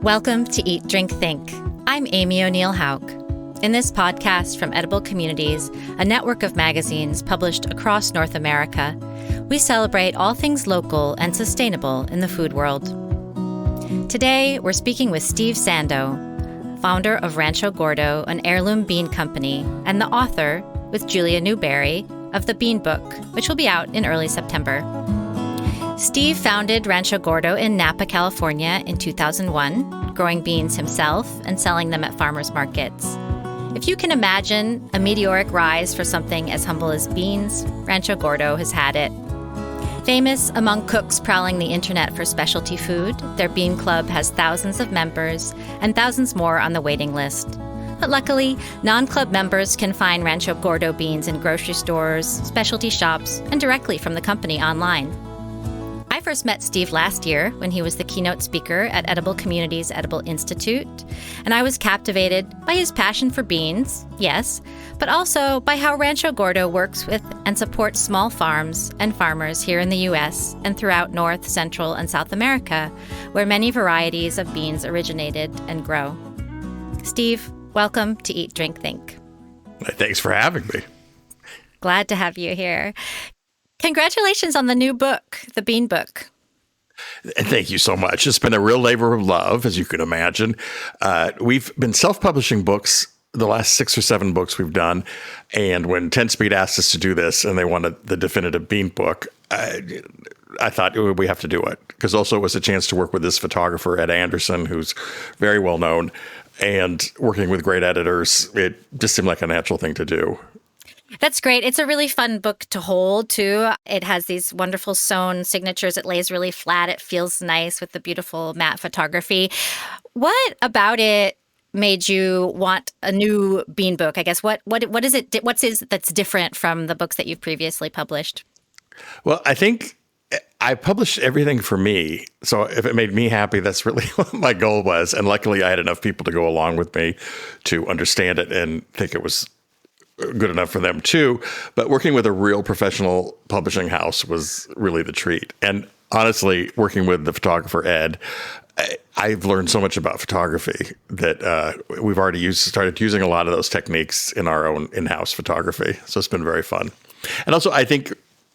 Welcome to Eat, Drink, Think. I'm Amy O'Neill Houck. In this podcast from Edible Communities, a network of magazines published across North America, we celebrate all things local and sustainable in the food world. Today, we're speaking with Steve Sando, founder of Rancho Gordo, an heirloom bean company, and the author, with Julia Newberry, of the Bean Book, which will be out in early September. Steve founded Rancho Gordo in Napa, California in 2001, growing beans himself and selling them at farmers markets. If you can imagine a meteoric rise for something as humble as beans, Rancho Gordo has had it. Famous among cooks prowling the internet for specialty food, their bean club has thousands of members and thousands more on the waiting list. But luckily, non-club members can find Rancho Gordo beans in grocery stores, specialty shops, and directly from the company online. I first met Steve last year when he was the keynote speaker at Edible Communities Edible Institute, and I was captivated by his passion for beans, yes, but also by how Rancho Gordo works with and supports small farms and farmers here in the U.S. and throughout North, Central, and South America, where many varieties of beans originated and grow. Steve, welcome to Eat, Drink, Think. Thanks for having me. Glad to have you here. Congratulations on the new book, The Bean Book. Thank you so much. It's been a real labor of love, as you can imagine. We've been self-publishing books, the last 6 or 7 books we've done. And when 10 Speed asked us to do this and they wanted the definitive Bean Book, I thought we have to do it. Because also it was a chance to work with this photographer, Ed Anderson, who's very well known, and working with great editors. It just seemed like a natural thing to do. That's great. It's a really fun book to hold, too. It has these wonderful sewn signatures. It lays really flat. It feels nice with the beautiful matte photography. What about it made you want a new Bean Book? I guess what is it? What's that's different from the books that you've previously published? Well, I think I published everything for me. So if it made me happy, that's really what my goal was. And luckily, I had enough people to go along with me to understand it and think it was good enough for them too. But working with a real professional publishing house was really the treat. And honestly, working with the photographer, Ed, I've learned so much about photography that we've already started using a lot of those techniques in our own in-house photography. So it's been very fun. And also, I think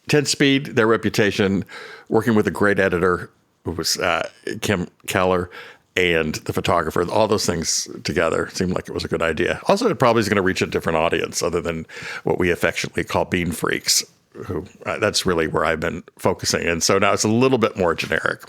10 Speed, their reputation, working with a great editor who was Kim Keller, and the photographer, all those things together seemed like it was a good idea. Also, it probably is going to reach a different audience other than what we affectionately call bean freaks, who that's really where I've been focusing. And so now it's a little bit more generic.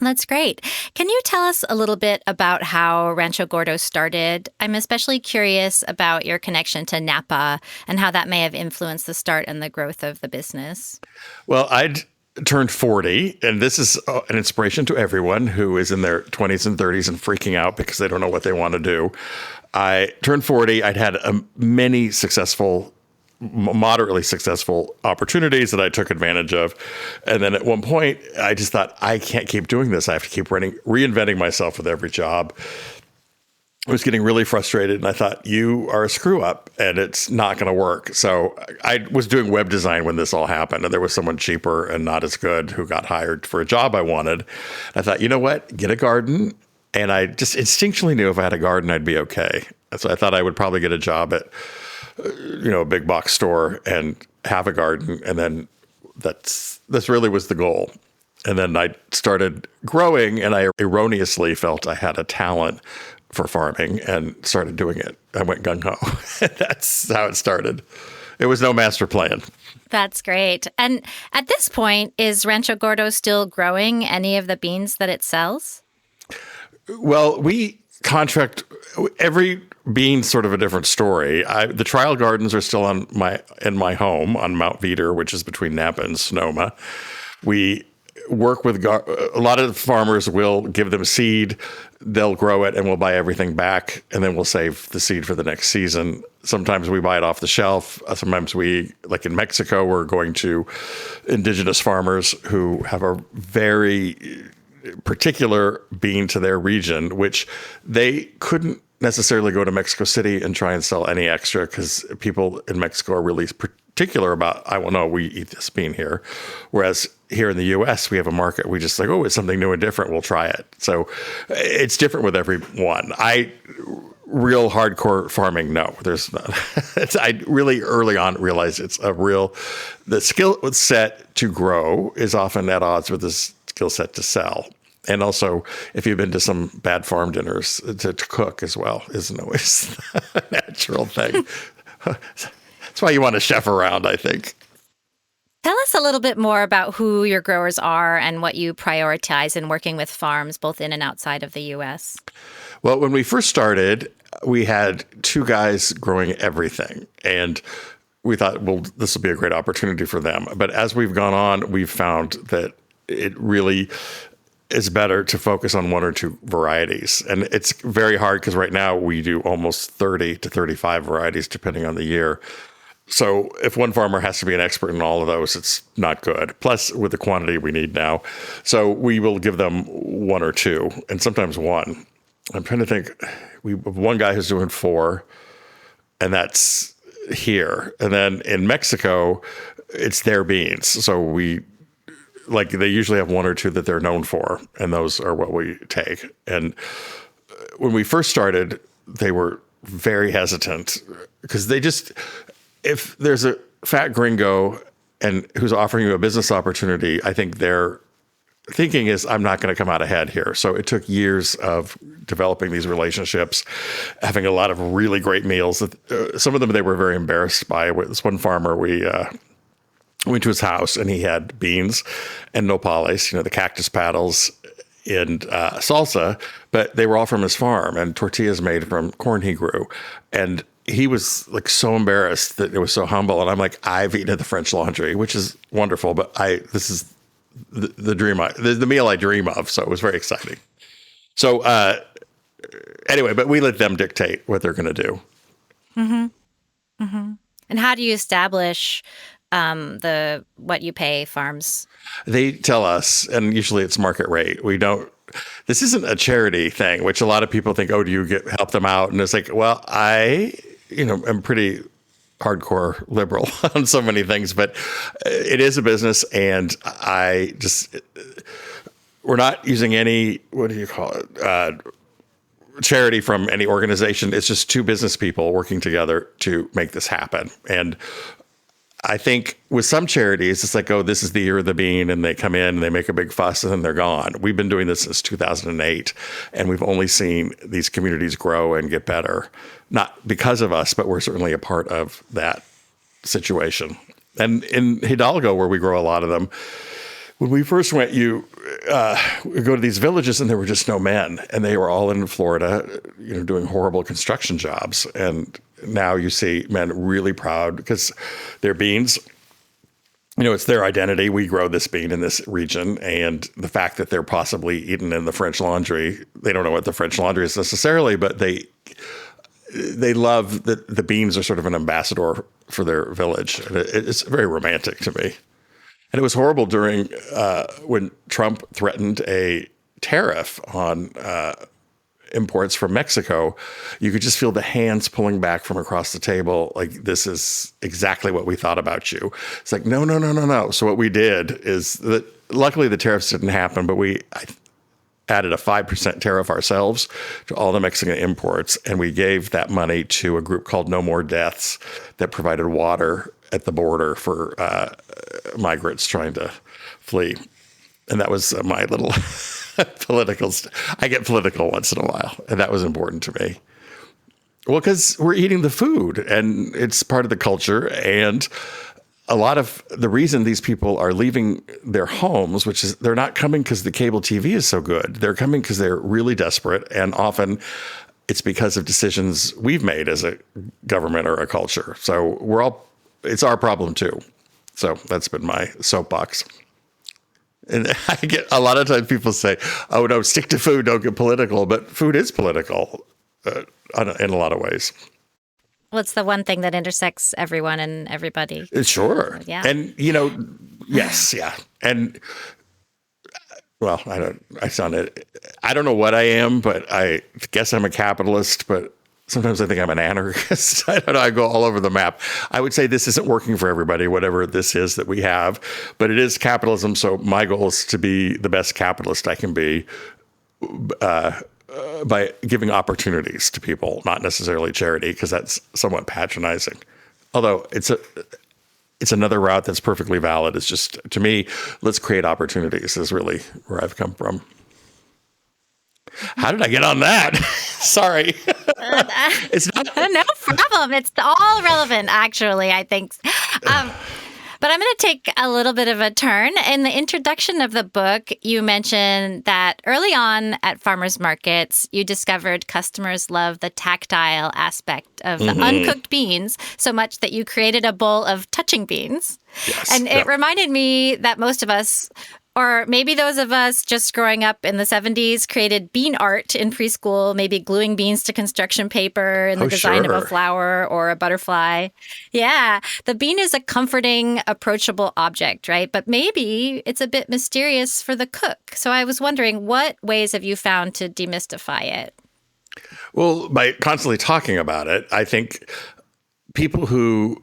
That's great. Can you tell us a little bit about how Rancho Gordo started? I'm especially curious about your connection to Napa and how that may have influenced the start and the growth of the business. Well, I'd turned 40, and this is an inspiration to everyone who is in their 20s and 30s and freaking out because they don't know what they want to do. I turned 40. I'd had many moderately successful opportunities that I took advantage of. And then at one point, I just thought, I can't keep doing this. I have to keep reinventing myself with every job. I was getting really frustrated, and I thought, you are a screw up and it's not going to work. So I was doing web design when this all happened, and there was someone cheaper and not as good who got hired for a job I wanted. I thought, you know what, get a garden. And I just instinctually knew if I had a garden, I'd be okay. And so I thought I would probably get a job at, a big box store and have a garden. And then this really was the goal. And then I started growing, and I erroneously felt I had a talent for farming and started doing it. I went gung-ho. That's how it started. It was no master plan. That's great. And at this point, is Rancho Gordo still growing any of the beans that it sells? Well, we contract every bean, sort of a different story. The trial gardens are still in my home on Mount Veeder, which is between Napa and Sonoma. We work with a lot of farmers will give them seed, they'll grow it, and we'll buy everything back, and then we'll save the seed for the next season. Sometimes we buy it off the shelf. Sometimes like in Mexico, we're going to indigenous farmers who have a very particular bean to their region, which they couldn't necessarily go to Mexico City and try and sell any extra because people in Mexico are really particular about, I will know, we eat this bean here. Whereas here in the U.S., we have a market. We just like, oh, it's something new and different. We'll try it. So it's different with everyone. Real hardcore farming, no, there's not. I really early on realized the skill set to grow is often at odds with the skill set to sell. And also, if you've been to some bad farm dinners, to cook as well isn't always a natural thing. That's why you want a chef around, I think. Tell us a little bit more about who your growers are and what you prioritize in working with farms, both in and outside of the U.S. Well, when we first started, we had 2 guys growing everything. And we thought, well, this will be a great opportunity for them. But as we've gone on, we've found that it really is better to focus on 1 or 2 varieties. And it's very hard because right now we do almost 30 to 35 varieties, depending on the year. So if one farmer has to be an expert in all of those, it's not good. Plus, with the quantity we need now. So we will give them 1 or 2, and sometimes 1. I'm trying to think. We have one guy who's doing 4, and that's here. And then in Mexico, it's their beans. So they usually have 1 or 2 that they're known for, and those are what we take. And when we first started, they were very hesitant because if there's a fat gringo and who's offering you a business opportunity, I think their thinking is, I'm not going to come out ahead here. So it took years of developing these relationships, having a lot of really great meals. Some of them they were very embarrassed by. This one farmer, we went to his house and he had beans and nopales, the cactus paddles, and salsa, but they were all from his farm, and tortillas made from corn he grew. And he was like so embarrassed that it was so humble. And I'm like, I've eaten at the French Laundry, which is wonderful, but this is the dream, the meal I dream of. So it was very exciting. So anyway, but we let them dictate what they're going to do. Mm-hmm. Mm-hmm. And how do you establish what you pay farms? They tell us, and usually it's market rate. This isn't a charity thing, which a lot of people think, oh, do you help them out? And it's like, well, I'm pretty hardcore liberal on so many things, but it is a business, and we're not using any, what do you call it? Charity from any organization. It's just 2 business people working together to make this happen. And I think with some charities, it's like, oh, this is the year of the bean, and they come in and they make a big fuss and then they're gone. We've been doing this since 2008, and we've only seen these communities grow and get better. Not because of us, but we're certainly a part of that situation. And in Hidalgo, where we grow a lot of them, when we first went, we go to these villages and there were just no men, and they were all in Florida, doing horrible construction jobs. And now you see men really proud because their beans, it's their identity. We grow this bean in this region, and the fact that they're possibly eaten in the French Laundry, they don't know what the French Laundry is necessarily, but they love that the beans are sort of an ambassador for their village. It's very romantic to me. And it was horrible during when Trump threatened a tariff on imports from Mexico. You could just feel the hands pulling back from across the table. Like, this is exactly what we thought about you. It's like, no. So what we did is that luckily the tariffs didn't happen, but I added a 5% tariff ourselves to all the Mexican imports. And we gave that money to a group called No More Deaths that provided water at the border for migrants trying to flee. And that was my little political. I get political once in a while, and that was important to me. Well, because we're eating the food, and it's part of the culture. And a lot of the reason these people are leaving their homes, which is they're not coming because the cable TV is so good. They're coming because they're really desperate, and often it's because of decisions we've made as a government or a culture. So it's our problem too. So that's been my soapbox. And I get a lot of times people say, oh, no, stick to food, don't get political. But food is political in a lot of ways. Well, it's the one thing that intersects everyone and everybody. Sure. So, yeah. And, yes, yeah. And, well, I don't know what I am, but I guess I'm a capitalist, but sometimes I think I'm an anarchist. I don't know. I go all over the map. I would say this isn't working for everybody, whatever this is that we have, but it is capitalism. So my goal is to be the best capitalist I can be by giving opportunities to people, not necessarily charity, because that's somewhat patronizing. Although it's another route that's perfectly valid. It's just, to me, let's create opportunities is really where I've come from. How did I get on that? Sorry. It's not. No problem. It's all relevant, actually, I think. But I'm going to take a little bit of a turn. In the introduction of the book, you mentioned that early on at farmers markets, you discovered customers love the tactile aspect of the uncooked beans so much that you created a bowl of touching beans. Yes. And it reminded me that most of us, or maybe those of us just growing up in the 70s, created bean art in preschool, maybe gluing beans to construction paper in the design of a flower or a butterfly. Yeah, the bean is a comforting, approachable object, right? But maybe it's a bit mysterious for the cook. So I was wondering, what ways have you found to demystify it? Well, by constantly talking about it, I think people who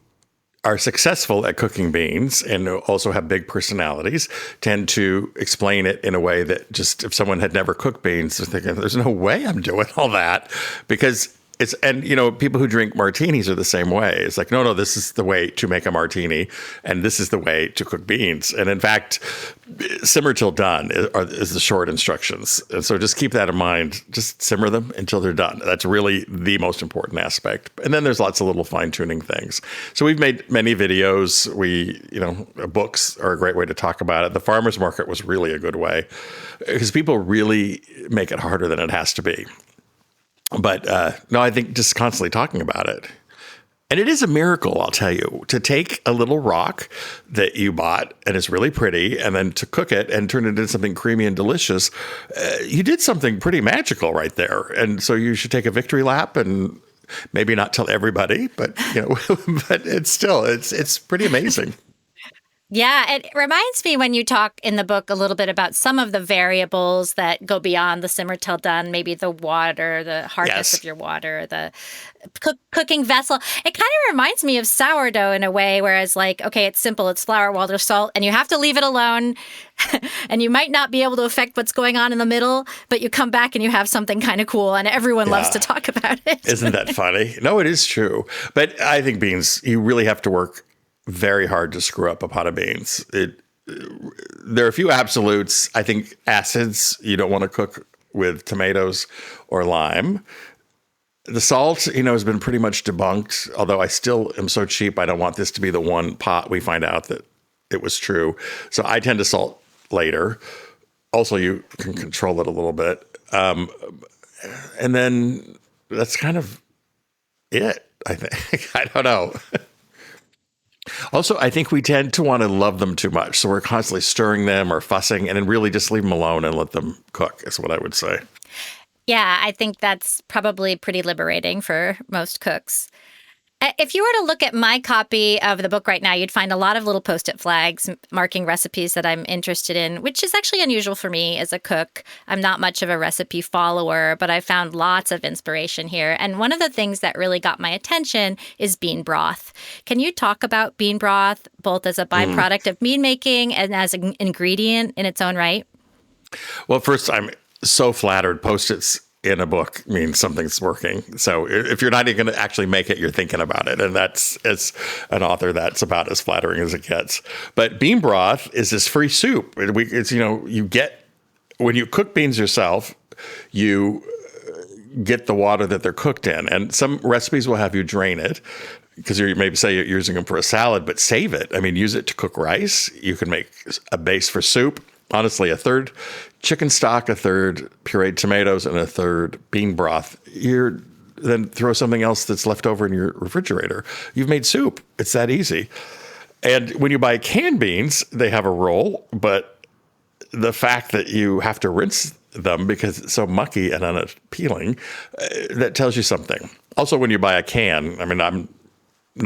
are successful at cooking beans and also have big personalities tend to explain it in a way that just if someone had never cooked beans, they're thinking, there's no way I'm doing all that, because it's, and people who drink martinis are the same way. It's like, no, this is the way to make a martini, and this is the way to cook beans. And in fact, simmer till done is the short instructions. And so just keep that in mind. Just simmer them until they're done. That's really the most important aspect. And then there's lots of little fine-tuning things. So we've made many videos. Books are a great way to talk about it. The farmer's market was really a good way because people really make it harder than it has to be. But no, I think just constantly talking about it. And it is a miracle, I'll tell you, to take a little rock that you bought and it's really pretty, and then to cook it and turn it into something creamy and delicious. You did something pretty magical right there. And so you should take a victory lap and maybe not tell everybody, but but it's pretty amazing. Yeah, it reminds me when you talk in the book a little bit about some of the variables that go beyond the simmer till done, maybe the water, the hardness of your water, the cooking vessel. It kind of reminds me of sourdough in a way, whereas okay, it's simple. It's flour, water, salt, and you have to leave it alone. And you might not be able to affect what's going on in the middle, but you come back and you have something kind of cool, and everyone loves to talk about it. Isn't that funny? No, it is true. But I think beans, you really have to work very hard to screw up a pot of beans. There are a few absolutes. I think acids, you don't want to cook with tomatoes or lime. The salt, has been pretty much debunked, although I still am so cheap, I don't want this to be the one pot we find out that it was true. So I tend to salt later. Also, you can control it a little bit. And then that's kind of it, I think. I don't know. Also, I think we tend to want to love them too much. So we're constantly stirring them or fussing, and then really just leave them alone and let them cook is what I would say. Yeah, I think that's probably pretty liberating for most cooks. If you were to look at my copy of the book right now, you'd find a lot of little Post-it flags marking recipes that I'm interested in, which is actually unusual for me as a cook. I'm not much of a recipe follower, but I found lots of inspiration here. And one of the things that really got my attention is bean broth. Can you talk about bean broth, both as a byproduct of bean making and as an ingredient in its own right? Well, first, I'm so flattered. Post-its in a book means something's working. So if you're not even going to actually make it, you're thinking about it. And as an author, that's about as flattering as it gets. But bean broth is this free soup. It's, you get, when you cook beans yourself, you get the water that they're cooked in. And some recipes will have you drain it because you maybe say you're using them for a salad, but save it. I mean, use it to cook rice. You can make a base for soup. Honestly, a third chicken stock, a third pureed tomatoes, and a third bean broth. Then throw something else that's left over in your refrigerator. You've made soup. It's that easy. And when you buy canned beans, they have a role, but the fact that you have to rinse them because it's so mucky and unappealing, that tells you something. Also, when you buy a can, I mean, I'm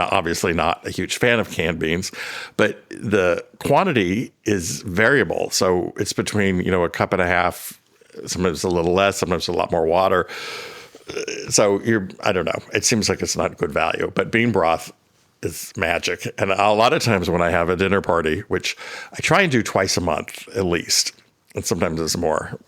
obviously not a huge fan of canned beans, but the quantity is variable. So it's between, a cup and a half Sometimes a little less, sometimes a lot more water. So I don't know. It seems like it's not good value, but bean broth is magic. And a lot of times when I have a dinner party, which I try and do twice a month at least, and sometimes it's more,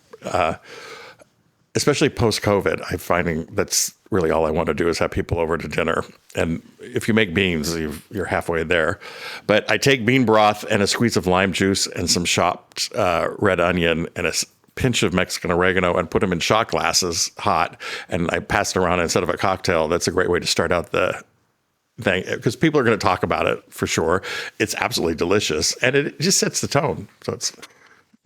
especially post-COVID, I'm finding that's really all I want to do is have people over to dinner. And if you make beans, you're halfway there. But I take bean broth and a squeeze of lime juice and some chopped red onion and a pinch of Mexican oregano and put them in shot glasses hot. And I pass it around instead of a cocktail. That's a great way to start out the thing because people are going to talk about it for sure. It's absolutely delicious. And it just sets the tone. So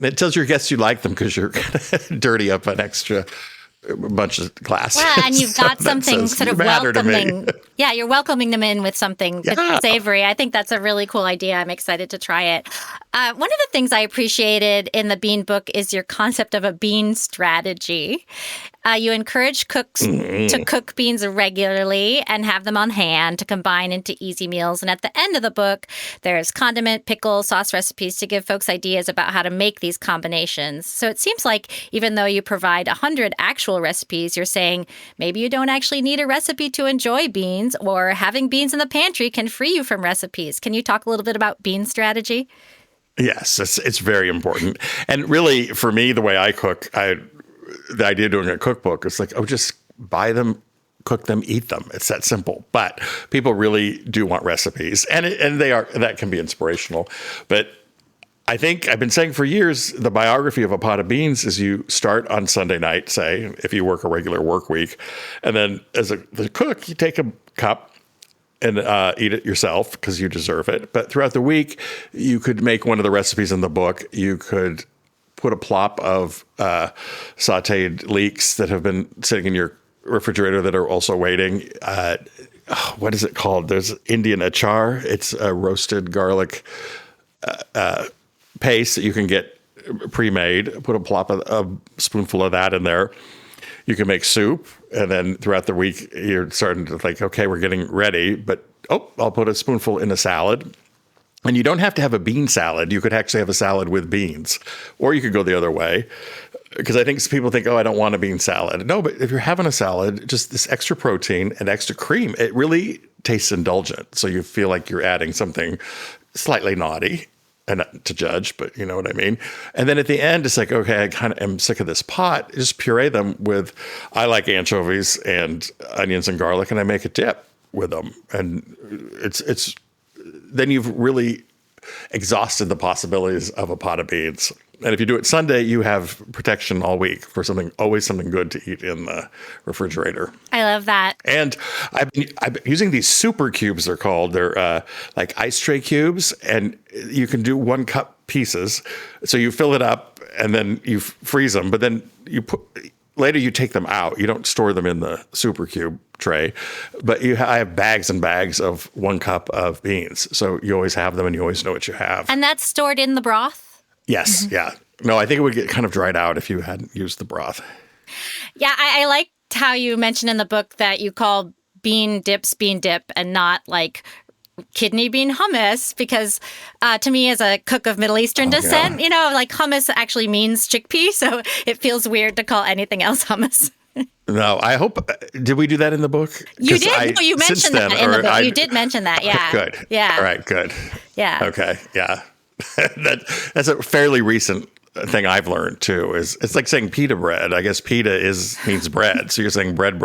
it tells your guests you like them because you're going to dirty up an extra bunch of glasses. Well, and you've got something sort of welcoming. Yeah, you're welcoming them in with something savory. I think that's a really cool idea. I'm excited to try it. One of the things I appreciated in the bean book is your concept of a bean strategy. You encourage cooks to cook beans regularly and have them on hand to combine into easy meals. And at the end of the book, there's condiment, pickle, sauce recipes to give folks ideas about how to make these combinations. So it seems like even though you provide 100 actual recipes, you're saying maybe you don't actually need a recipe to enjoy beans, or having beans in the pantry can free you from recipes. Can you talk a little bit about bean strategy? Yes, it's very important. And really, for me, the way I cook, the idea of doing a cookbook is like, just buy them, cook them, eat them. It's that simple. But people really do want recipes, and that can be inspirational. But I think I've been saying for years, the biography of a pot of beans is you start on Sunday night, say, if you work a regular work week, and then as the cook, you take a cup and eat it yourself because you deserve it. But throughout the week, you could make one of the recipes in the book. You could put a plop of sautéed leeks that have been sitting in your refrigerator that are also waiting. What is it called? There's Indian achar. It's a roasted garlic paste that you can get pre-made. Put a spoonful of that in there. You can make soup, and then throughout the week, you're starting to think, okay, we're getting ready, but I'll put a spoonful in a salad. And you don't have to have a bean salad. You could actually have a salad with beans, or you could go the other way. Because I think people think, I don't want a bean salad. No, but if you're having a salad, just this extra protein and extra cream, it really tastes indulgent. So you feel like you're adding something slightly naughty, and not to judge, but you know what I mean? And then at the end, it's like, okay, I kind of am sick of this pot. Just puree them I like anchovies and onions and garlic, and I make a dip with them. And then you've really exhausted the possibilities of a pot of beans. And if you do it Sunday, you have protection all week for always something good to eat in the refrigerator. I love that. And I've been using these super cubes, they're called. They're like ice tray cubes, and you can do 1 cup pieces. So you fill it up and then you freeze them, but then later you take them out. You don't store them in the super cube tray, but I have bags and bags of 1 cup of beans. So you always have them and you always know what you have. And that's stored in the broth? Yes. Mm-hmm. Yeah. No, I think it would get kind of dried out if you hadn't used the broth. Yeah. I liked how you mentioned in the book that you call bean dips bean dip and not like kidney bean hummus, because to me as a cook of Middle Eastern descent, like hummus actually means chickpea. So it feels weird to call anything else hummus. No, I hope. Did we do that in the book? You did. You mentioned that in the book. You did mention that. Yeah. Good. Yeah. All right. Good. Yeah. Okay. Yeah. That's a fairly recent thing I've learned too. It's like saying pita bread. I guess pita means bread. So you're saying bread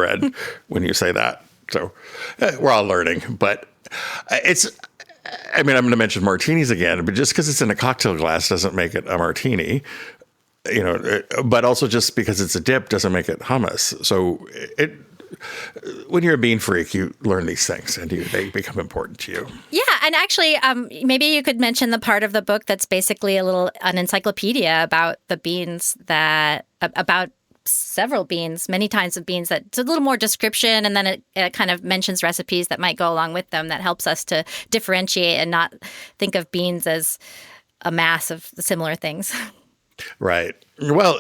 when you say that. So we're all learning, but I'm going to mention martinis again, but just because it's in a cocktail glass doesn't make it a martini. But also just because it's a dip doesn't make it hummus. So when you're a bean freak, you learn these things and they become important to you. Yeah. And actually, maybe you could mention the part of the book that's basically an encyclopedia about the beans about several beans, many kinds of beans, that's a little more description. And then it kind of mentions recipes that might go along with them that helps us to differentiate and not think of beans as a mass of similar things. Right. Well,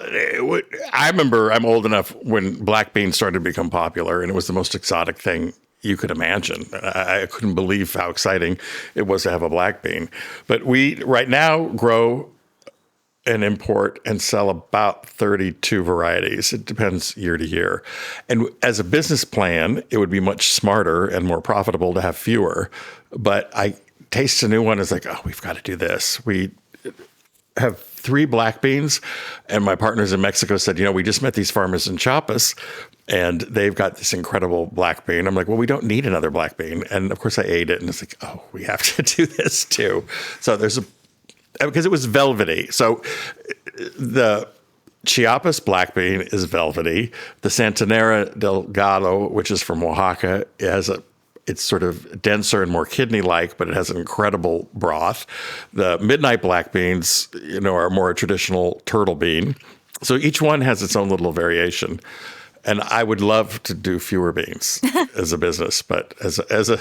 I remember I'm old enough when black beans started to become popular, and it was the most exotic thing you could imagine. I couldn't believe how exciting it was to have a black bean. But we right now grow and import and sell about 32 varieties. It depends year to year. And as a business plan, it would be much smarter and more profitable to have fewer. But I taste a new one is like, oh, we've got to do this. We have 3 black beans, and my partners in Mexico said, we just met these farmers in Chiapas, and they've got this incredible black bean. I'm like, well, we don't need another black bean. And of course I ate it, and it's like, oh, we have to do this too. So because it was velvety. So the Chiapas black bean is velvety. The Santanera Delgado, which is from Oaxaca, it's sort of denser and more kidney-like, but it has an incredible broth. The midnight black beans, are more a traditional turtle bean. So each one has its own little variation. And I would love to do fewer beans as a business, but as a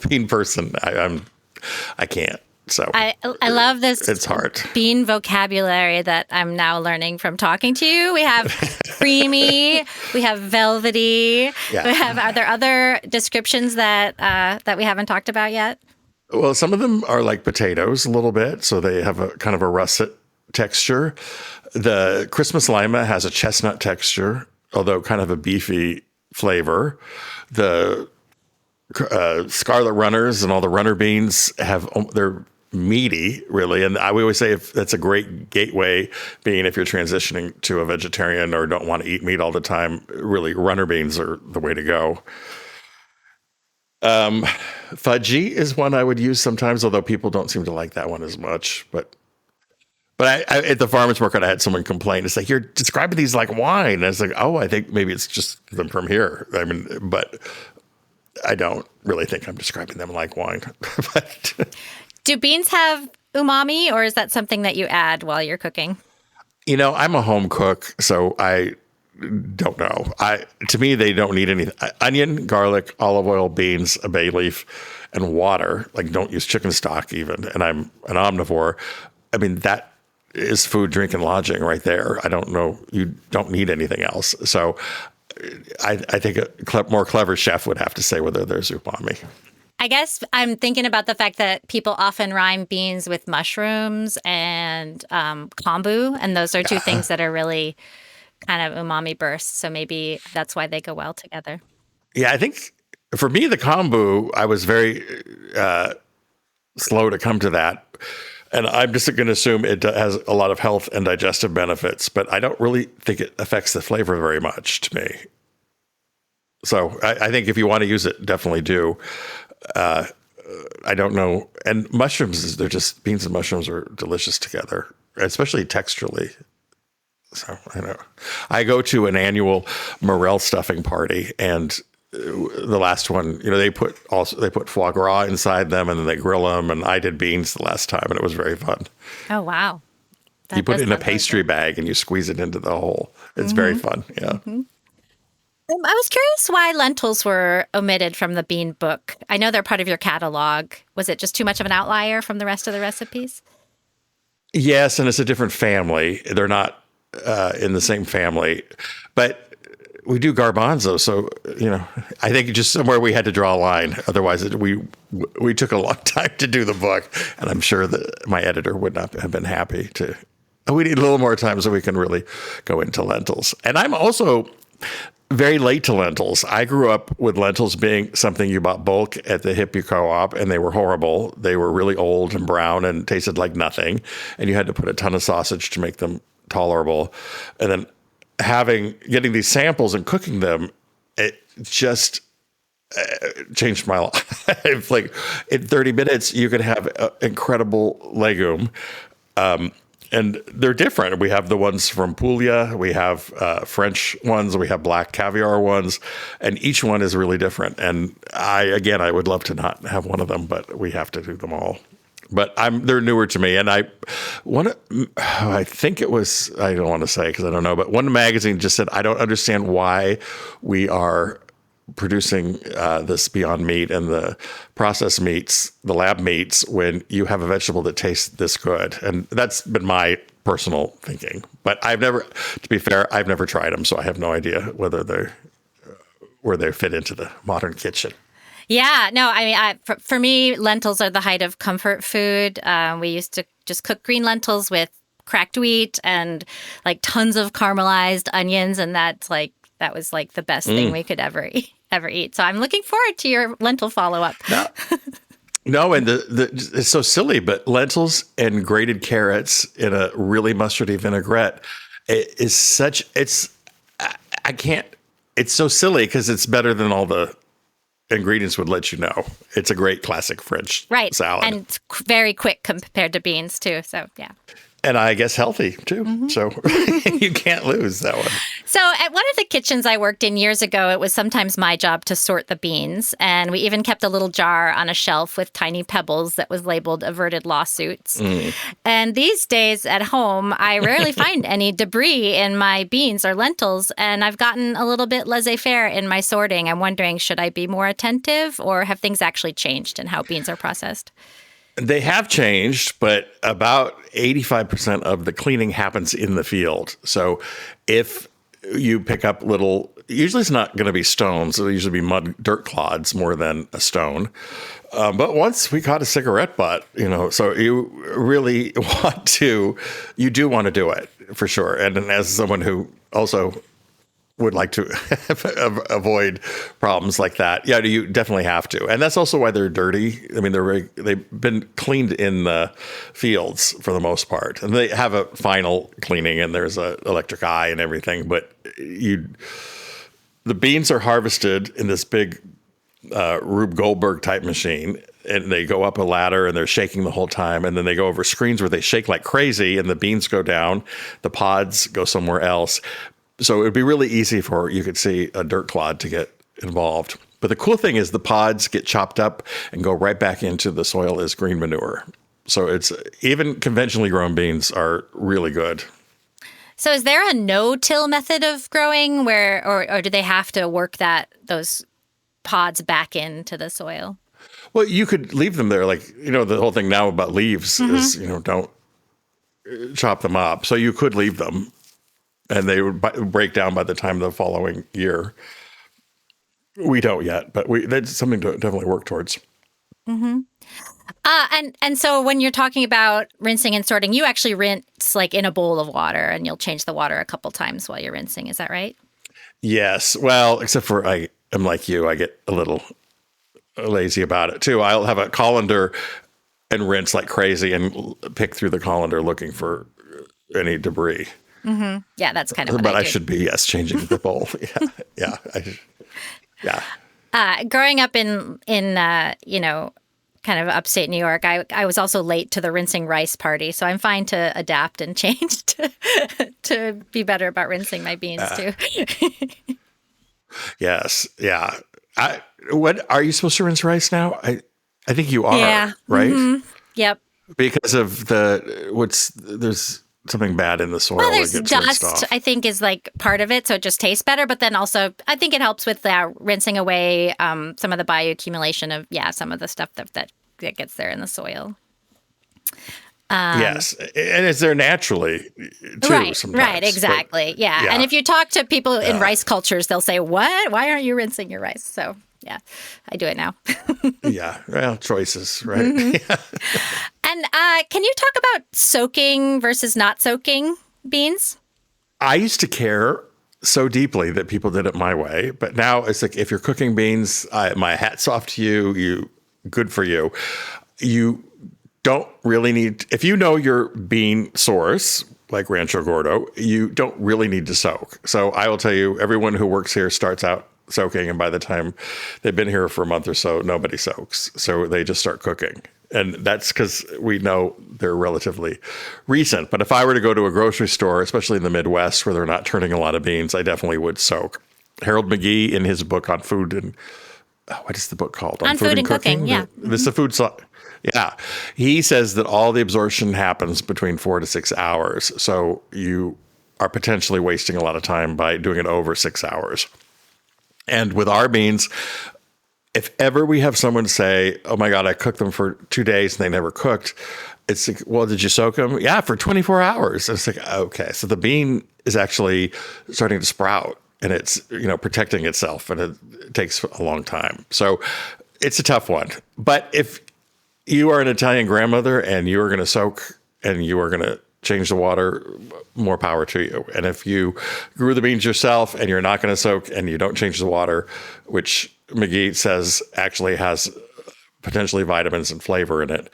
bean person, I can't. So I love this. It's hard. Bean vocabulary that I'm now learning from talking to you. We have creamy, we have velvety. Yeah. Are there other descriptions that we haven't talked about yet? Well, some of them are like potatoes a little bit, so they have a kind of a russet texture. The Christmas lima has a chestnut texture, although kind of a beefy flavor. The scarlet runners and all the runner beans they're meaty, really. And we always say that's a great gateway bean if you're transitioning to a vegetarian or don't want to eat meat all the time. Really, runner beans are the way to go. Fudgy is one I would use sometimes, although people don't seem to like that one as much. But I at the farmer's market, I had someone complain. It's like, you're describing these like wine. And it's like, oh, I think maybe it's just them from here. I mean, but I don't really think I'm describing them like wine. But do beans have umami, or is that something that you add while you're cooking? I'm a home cook, so I don't know. To me, they don't need anything. Onion, garlic, olive oil, beans, a bay leaf, and water. Like, don't use chicken stock even. And I'm an omnivore. I mean, that is food, drink, and lodging right there. I don't know. You don't need anything else. So I think a more clever chef would have to say whether there's umami. I guess I'm thinking about the fact that people often rhyme beans with mushrooms and kombu, and those are two things that are really kind of umami bursts. So maybe that's why they go well together. Yeah, I think for me, the kombu, I was very slow to come to that. And I'm just going to assume it has a lot of health and digestive benefits, but I don't really think it affects the flavor very much to me. So I think if you want to use it, definitely do. I don't know. And mushrooms, beans and mushrooms are delicious together, especially texturally. So I know. I go to an annual morel stuffing party, and the last one, they put foie gras inside them, and then they grill them. And I did beans the last time, and it was very fun. Oh, wow. You put it in a pastry bag and you squeeze it into the hole. It's very fun. Yeah. Mm-hmm. I was curious why lentils were omitted from the bean book. I know they're part of your catalog. Was it just too much of an outlier from the rest of the recipes? Yes, and it's a different family. They're not in the same family. But we do garbanzo, so I think just somewhere we had to draw a line. Otherwise, we took a long time to do the book, and I'm sure that my editor would not have been happy to. We need a little more time so we can really go into lentils. And I'm also very late to lentils. I grew up with lentils being something you bought bulk at the hippie co-op, and they were horrible. They were really old and brown and tasted like nothing, and you had to put a ton of sausage to make them tolerable. And then getting these samples and cooking them, it just changed my life. Like, in 30 minutes, you could have an incredible legume. And they're different. We have the ones from Puglia, we have French ones, we have black caviar ones, and each one is really different. And I would love to not have one of them, but we have to do them all. But they're newer to me, and I think it was, I don't want to say because I don't know, but one magazine just said, I don't understand why we are producing this Beyond Meat and the processed meats, the lab meats, when you have a vegetable that tastes this good. And that's been my personal thinking. But to be fair, I've never tried them, so I have no idea where they fit into the modern kitchen. Yeah, no, I mean, for me, lentils are the height of comfort food. We used to just cook green lentils with cracked wheat and like tons of caramelized onions. And that was like the best thing we could ever eat. So I'm looking forward to your lentil follow-up. No, and it's so silly, but lentils and grated carrots in a really mustardy vinaigrette is such, I can't, it's so silly because it's better than all the ingredients would let you know. It's a great classic French salad. And it's very quick compared to beans too. So, yeah. And I guess healthy too. So you can't lose that one. So at one of the kitchens I worked in years ago, it was sometimes my job to sort the beans. And we even kept a little jar on a shelf with tiny pebbles that was labeled averted lawsuits. And these days at home, I rarely find any debris in my beans or lentils. And I've gotten a little bit laissez-faire in my sorting. I'm wondering, should I be more attentive or have things actually changed in how beans are processed? They have changed, but about 85% of the cleaning happens in the field. So if you pick up usually it's not going to be stones. It'll usually be mud, dirt clods more than a stone. But once we caught a cigarette butt, so you really you do want to do it for sure. And as someone who also would like to avoid problems like that. Yeah, you definitely have to. And that's also why they're dirty. I mean, they've been cleaned in the fields for the most part. And they have a final cleaning and there's an electric eye and everything. But the beans are harvested in this big Rube Goldberg type machine. And they go up a ladder and they're shaking the whole time. And then they go over screens where they shake like crazy and the beans go down. The pods go somewhere else. So it would be really easy you could see a dirt clod to get involved. But the cool thing is the pods get chopped up and go right back into the soil as green manure. So even conventionally grown beans are really good. So is there a no-till method of growing or do they have to work those pods back into the soil? Well, you could leave them there. Like, the whole thing now about leaves is, don't chop them up. So you could leave them. And they would break down by the time the following year. We don't yet, but that's something to definitely work towards. Mm-hmm. And so when you're talking about rinsing and sorting, you actually rinse like in a bowl of water, and you'll change the water a couple times while you're rinsing. Is that right? Yes. Well, except for I'm like you, I get a little lazy about it too. I'll have a colander and rinse like crazy and pick through the colander looking for any debris. Mm-hmm. Yeah, that's kind of what but I do. I should be, changing the bowl. Growing up in kind of upstate New York, I was also late to the rinsing rice party, so I'm fine to adapt and change to be better about rinsing my beans too. Yes, yeah. What are you supposed to rinse rice now? I think you are, right? Mm-hmm. Yep. Because of there's something bad in the soil. Well, there's that gets dust, I think, is like part of it. So it just tastes better. But then also, I think it helps with rinsing away some of the bioaccumulation of, some of the stuff that gets there in the soil. Yes. And it's there naturally, too, right, sometimes. Right, exactly. Yeah. And if you talk to people in rice cultures, they'll say, what? Why aren't you rinsing your rice? So, yeah, I do it now. Yeah. Well, choices, right? Mm-hmm. And can you talk about soaking versus not soaking beans? I used to care so deeply that people did it my way. But now it's like, if you're cooking beans, my hat's off to you. Good for you. You don't really need, if you know your bean source, like Rancho Gordo, you don't really need to soak. So I will tell you, everyone who works here starts out soaking, and by the time they've been here for a month or so, nobody soaks. So they just start cooking. And that's because we know they're relatively recent. But if I were to go to a grocery store, especially in the Midwest where they're not turning a lot of beans, I definitely would soak. Harold McGee, in his book on food and what is the book called? On food and cooking, yeah. This is a food Yeah. He says that all the absorption happens between 4 to 6 hours. So you are potentially wasting a lot of time by doing it over 6 hours. And with our beans, if ever we have someone say, oh my God, I cooked them for 2 days and they never cooked, it's like, well, did you soak them? Yeah, for 24 hours. And it's like, okay. So the bean is actually starting to sprout and it's, protecting itself, and it takes a long time. So it's a tough one. But if you are an Italian grandmother and you are going to soak and you are going to change the water, more power to you. And if you grew the beans yourself and you're not going to soak and you don't change the water, which McGee says actually has potentially vitamins and flavor in it,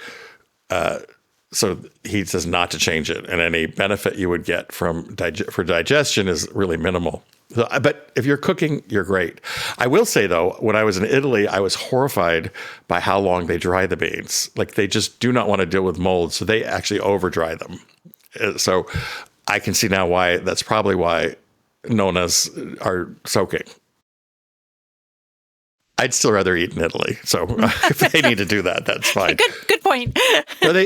so he says not to change it, and any benefit you would get for digestion is really minimal. So, but if you're cooking, you're great. I will say, though, when I was in Italy, I was horrified by how long they dry the beans. Like, they just do not want to deal with mold, so they actually over dry them. So I can see now why that's probably why nonas are soaking. I'd still rather eat in Italy. So if they need to do that, that's fine. Good point. No, they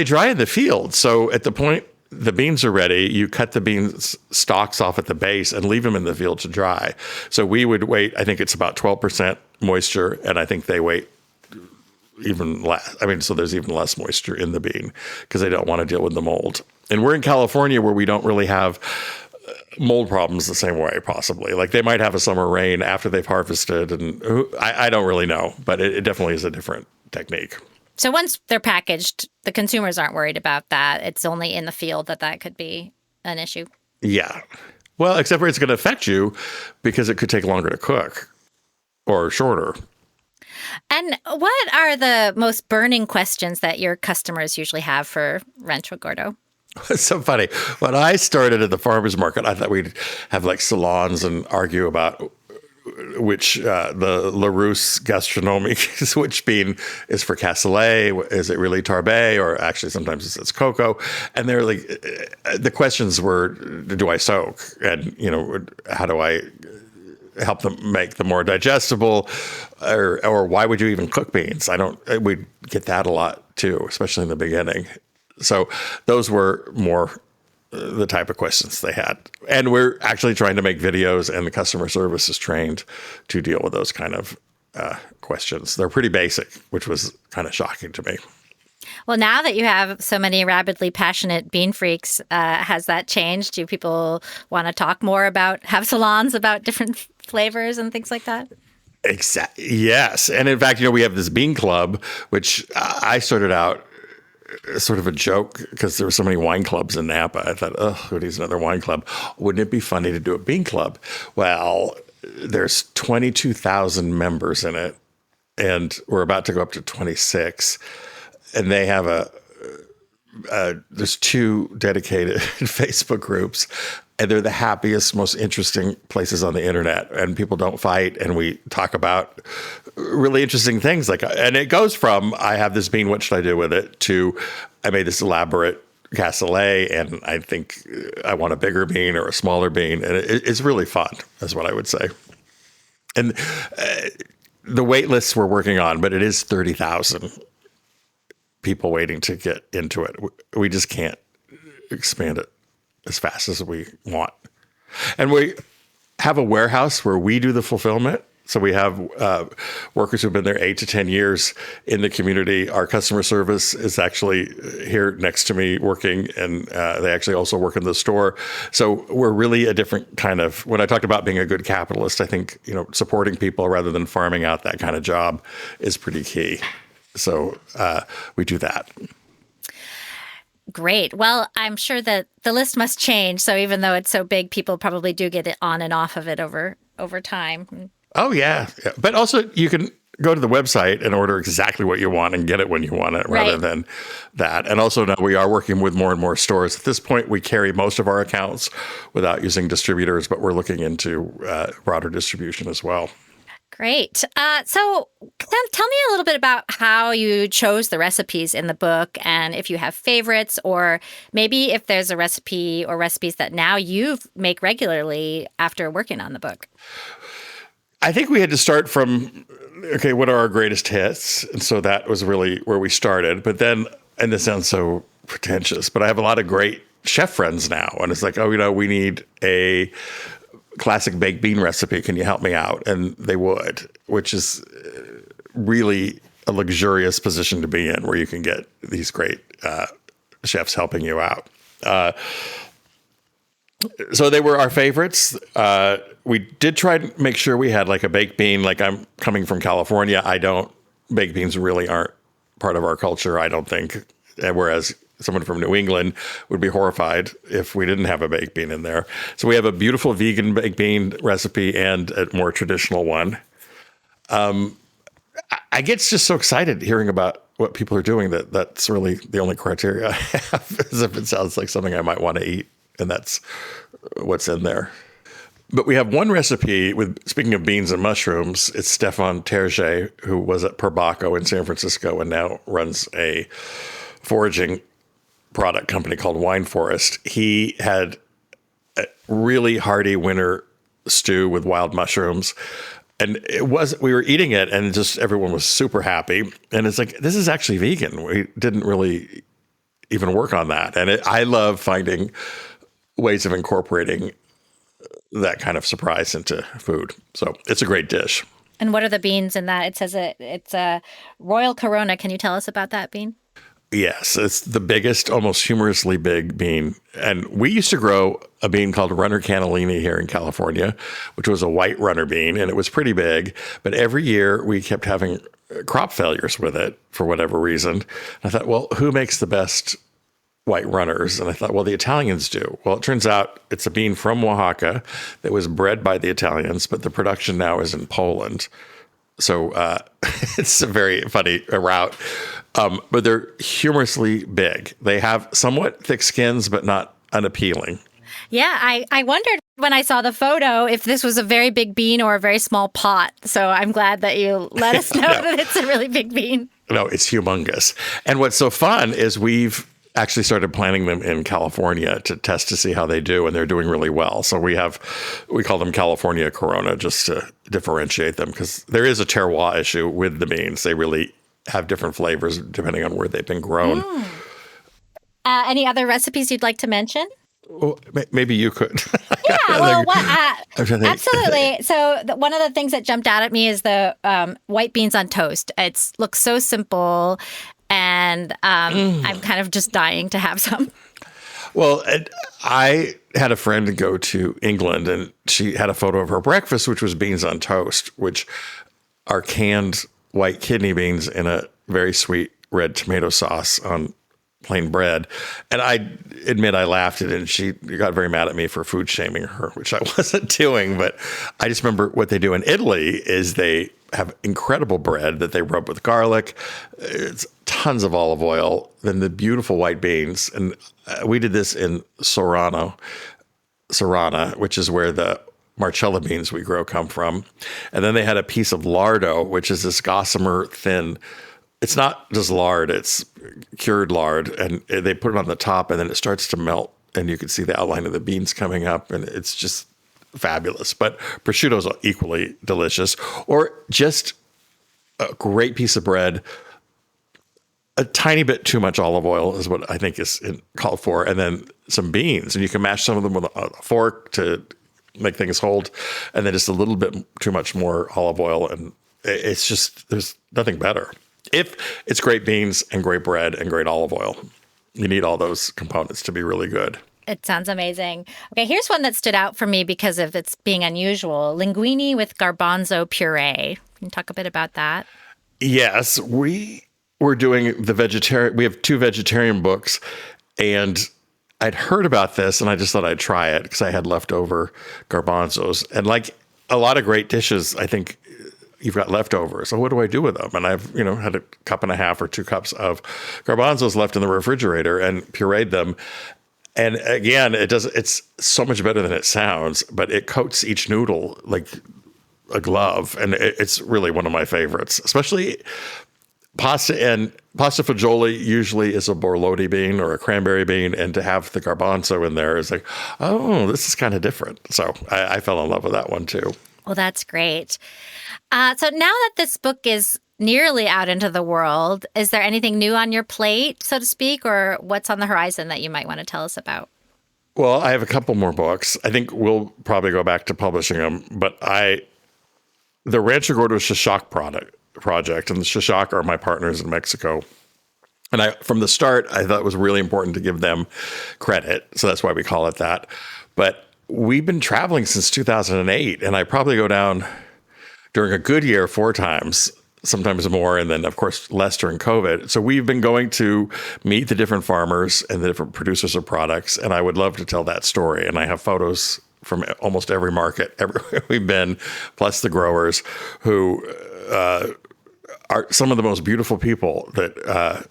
dry in the field. So at the point the beans are ready, you cut the beans stalks off at the base and leave them in the field to dry. So we would wait, I think it's about 12% moisture, and I think they wait even less. I mean, so there's even less moisture in the bean because they don't want to deal with the mold. And we're in California where we don't really have mold problems the same way, possibly. Like, they might have a summer rain after they've harvested, and I don't really know, but it definitely is a different technique. So once they're packaged, the consumers aren't worried about that. It's only in the field that could be an issue. Yeah. Well, except for it's going to affect you because it could take longer to cook or shorter. And what are the most burning questions that your customers usually have for Rancho Gordo? It's so funny. When I started at the farmer's market, I thought we'd have like salons and argue about which the LaRousse gastronomique, which bean is for cassoulet, is it really tarbé, or actually sometimes it's cocoa. And they're like, the questions were, do I soak? And, how do I help them make them more digestible? Or why would you even cook beans? We get that a lot too, especially in the beginning. So those were more the type of questions they had. And we're actually trying to make videos, and the customer service is trained to deal with those kind of questions. They're pretty basic, which was kind of shocking to me. Well, now that you have so many rabidly passionate bean freaks, has that changed? Do people want to talk more have salons about different flavors and things like that? Exactly. Yes. And in fact, we have this bean club, which I started out sort of a joke because there were so many wine clubs in Napa. I thought, who needs another wine club? Wouldn't it be funny to do a bean club? Well, there's 22,000 members in it, and we're about to go up to 26. And they have there's 2 dedicated Facebook groups, and they're the happiest, most interesting places on the internet. And people don't fight, and we talk about really interesting things. And it goes from, I have this bean, what should I do with it, to I made this elaborate cassoulet, and I think I want a bigger bean or a smaller bean. And it's really fun, is what I would say. And the wait lists we're working on, but it is 30,000 people waiting to get into it. We just can't expand it as fast as we want. And we have a warehouse where we do the fulfillment. So we have workers who've been there 8 to 10 years in the community. Our customer service is actually here next to me working, and they actually also work in the store. So we're really a different kind of, when I talked about being a good capitalist, I think, supporting people rather than farming out that kind of job is pretty key. So we do that. Great. Well, I'm sure that the list must change. So even though it's so big, people probably do get it on and off of it over time. Oh, yeah. But also you can go to the website and order exactly what you want and get it when you want it rather than that. And also now we are working with more and more stores. At this point, we carry most of our accounts without using distributors, but we're looking into broader distribution as well. Great. So tell me a little bit about how you chose the recipes in the book, and if you have favorites, or maybe if there's a recipe or recipes that now you make regularly after working on the book. I think we had to start from, okay, what are our greatest hits? And so that was really where we started. But then, and this sounds so pretentious, but I have a lot of great chef friends now. And it's like, we need a classic baked bean recipe. Can you help me out? And they would, which is really a luxurious position to be in, where you can get these great chefs helping you out. So they were our favorites. We did try to make sure we had like a baked bean. Like, I'm coming from California. Baked beans really aren't part of our culture, I don't think. Whereas someone from New England would be horrified if we didn't have a baked bean in there. So we have a beautiful vegan baked bean recipe and a more traditional one. I get just so excited hearing about what people are doing that's really the only criteria I have, is if it sounds like something I might want to eat, and that's what's in there. But we have one recipe speaking of beans and mushrooms, it's Stefan Terje, who was at Perbaco in San Francisco and now runs a foraging product company called Wine Forest. He had a really hearty winter stew with wild mushrooms. And we were eating it and just everyone was super happy. And it's like, this is actually vegan. We didn't really even work on that. And I love finding ways of incorporating that kind of surprise into food. So it's a great dish. And what are the beans in that? It says it's a Royal Corona. Can you tell us about that bean? Yes, it's the biggest, almost humorously big bean. And we used to grow a bean called Runner Cannellini here in California, which was a white runner bean, and it was pretty big. But every year we kept having crop failures with it for whatever reason. And I thought, well, who makes the best white runners? And I thought, well, the Italians do. Well, it turns out it's a bean from Oaxaca that was bred by the Italians, but the production now is in Poland. So it's a very funny route. But they're humorously big. They have somewhat thick skins, but not unappealing. Yeah, I wondered when I saw the photo if this was a very big bean or a very small pot. So I'm glad that you let us know that it's a really big bean. No, it's humongous. And what's so fun is we've actually started planting them in California to test to see how they do, and they're doing really well. So we call them California Corona just to differentiate them, because there is a terroir issue with the beans. They really have different flavors depending on where they've been grown. Any other recipes you'd like to mention? Well, maybe you could. Yeah, well, absolutely. So one of the things that jumped out at me is the white beans on toast. It looks so simple, and I'm kind of just dying to have some. Well, I had a friend go to England, and she had a photo of her breakfast, which was beans on toast, which are canned white kidney beans in a very sweet red tomato sauce on plain bread. And I admit I laughed at it, and she got very mad at me for food shaming her, which I wasn't doing. But I just remember what they do in Italy is they have incredible bread that they rub with garlic. It's tons of olive oil, then the beautiful white beans. And we did this in Sorana, which is where the Marcella beans we grow come from. And then they had a piece of lardo, which is this gossamer thin. It's not just lard, it's cured lard. And they put it on the top, and then it starts to melt, and you can see the outline of the beans coming up, and it's just fabulous. But prosciutto is equally delicious. Or just a great piece of bread. A tiny bit too much olive oil is what I think is called for. And then some beans. And you can mash some of them with a fork to make things hold. And then just a little bit too much more olive oil. And it's just, there's nothing better. If it's great beans and great bread and great olive oil, you need all those components to be really good. It sounds amazing. Okay, here's one that stood out for me because of its being unusual. Linguine with garbanzo puree. Can you talk a bit about that? Yes, we're doing we have 2 vegetarian books, and I'd heard about this and I just thought I'd try it because I had leftover garbanzos. And like a lot of great dishes, I think you've got leftovers. So what do I do with them? And I've, had a cup and a half or 2 cups of garbanzos left in the refrigerator and pureed them. And again, it's so much better than it sounds, but it coats each noodle like a glove. And it's really one of my favorites, especially pasta fagioli usually is a borlotti bean or a cranberry bean. And to have the garbanzo in there is like, oh, this is kind of different. So I fell in love with that one too. Well, that's great. So now that this book is nearly out into the world, is there anything new on your plate, so to speak, or what's on the horizon that you might want to tell us about? Well, I have a couple more books. I think we'll probably go back to publishing them, but the Rancho Gordo Shashak project, and the Shashak are my partners in Mexico. And from the start, I thought it was really important to give them credit. So that's why we call it that. But we've been traveling since 2008, and I probably go down during a good year 4 times. sometimes more, and then, of course, less during COVID. So we've been going to meet the different farmers and the different producers of products, and I would love to tell that story. And I have photos from almost every market everywhere we've been, plus the growers who are some of the most beautiful people that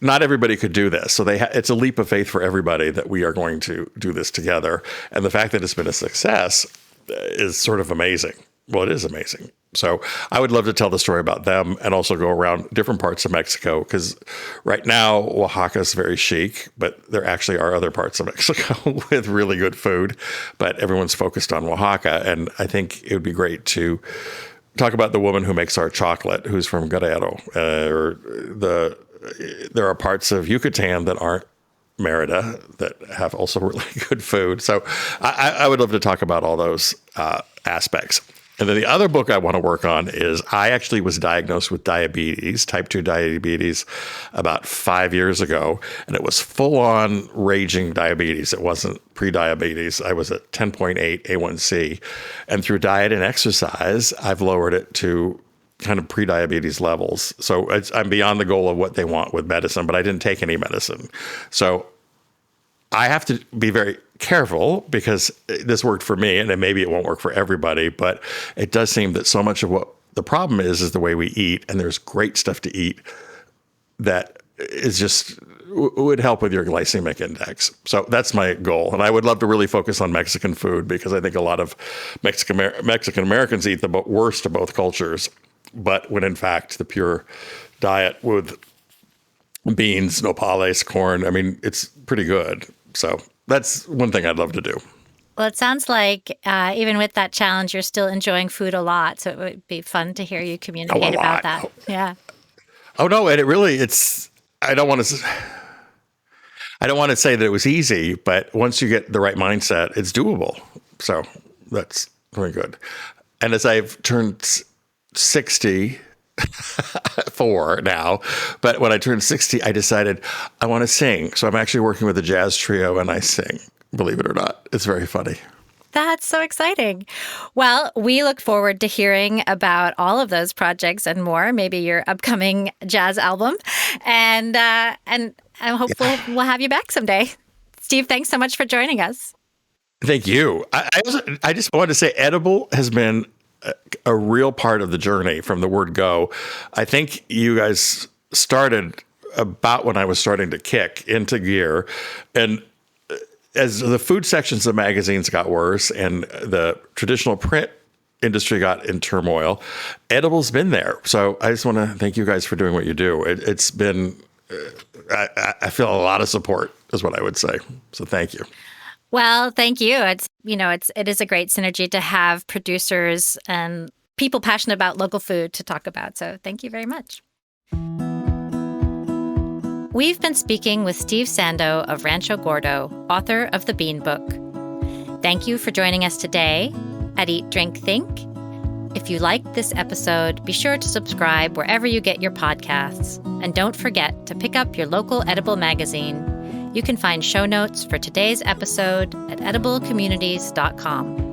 not everybody could do this. So it's a leap of faith for everybody that we are going to do this together. And the fact that it's been a success is sort of amazing. Well, it is amazing. So I would love to tell the story about them and also go around different parts of Mexico, because right now Oaxaca is very chic, but there actually are other parts of Mexico with really good food, but everyone's focused on Oaxaca. And I think it would be great to talk about the woman who makes our chocolate, who's from Guerrero, there are parts of Yucatan that aren't Merida that have also really good food. So I would love to talk about all those aspects. And then the other book I want to work on is I actually was diagnosed with diabetes, type 2 diabetes, about 5 years ago. And it was full-on raging diabetes. It wasn't pre-diabetes. I was at 10.8 A1C. And through diet and exercise, I've lowered it to kind of pre-diabetes levels. So I'm beyond the goal of what they want with medicine, but I didn't take any medicine. So I have to be very careful because this worked for me, and then maybe it won't work for everybody, but it does seem that so much of what the problem is the way we eat, and there's great stuff to eat that is just would help with your glycemic index. So that's my goal. And I would love to really focus on Mexican food because I think a lot of Mexican Americans eat the worst of both cultures. But when in fact the pure diet with beans, nopales, corn, I mean, it's pretty good. So that's one thing I'd love to do. Well, it sounds like even with that challenge, you're still enjoying food a lot. So it would be fun to hear you communicate about that. Yeah. Oh, no. And I don't want to say that it was easy, but once you get the right mindset, it's doable. So that's very good. And as I've turned 64 now, but when I turned 60, I decided I want to sing. So I'm actually working with a jazz trio and I sing, believe it or not. It's very funny. That's so exciting. Well, we look forward to hearing about all of those projects and more, maybe your upcoming jazz album. And hopefully we'll have you back someday. Steve, thanks so much for joining us. Thank you. I just wanted to say edible has been a real part of the journey from the word go. I think you guys started about when I was starting to kick into gear. And as the food sections of magazines got worse and the traditional print industry got in turmoil, edible's been there. So I just want to thank you guys for doing what you do. It's been, I feel a lot of support is what I would say. So thank you. Well, thank you. It is a great synergy to have producers and people passionate about local food to talk about. So thank you very much. We've been speaking with Steve Sando of Rancho Gordo, author of The Bean Book. Thank you for joining us today at Eat, Drink, Think. If you liked this episode, be sure to subscribe wherever you get your podcasts. And don't forget to pick up your local edible magazine. You can find show notes for today's episode at ediblecommunities.com.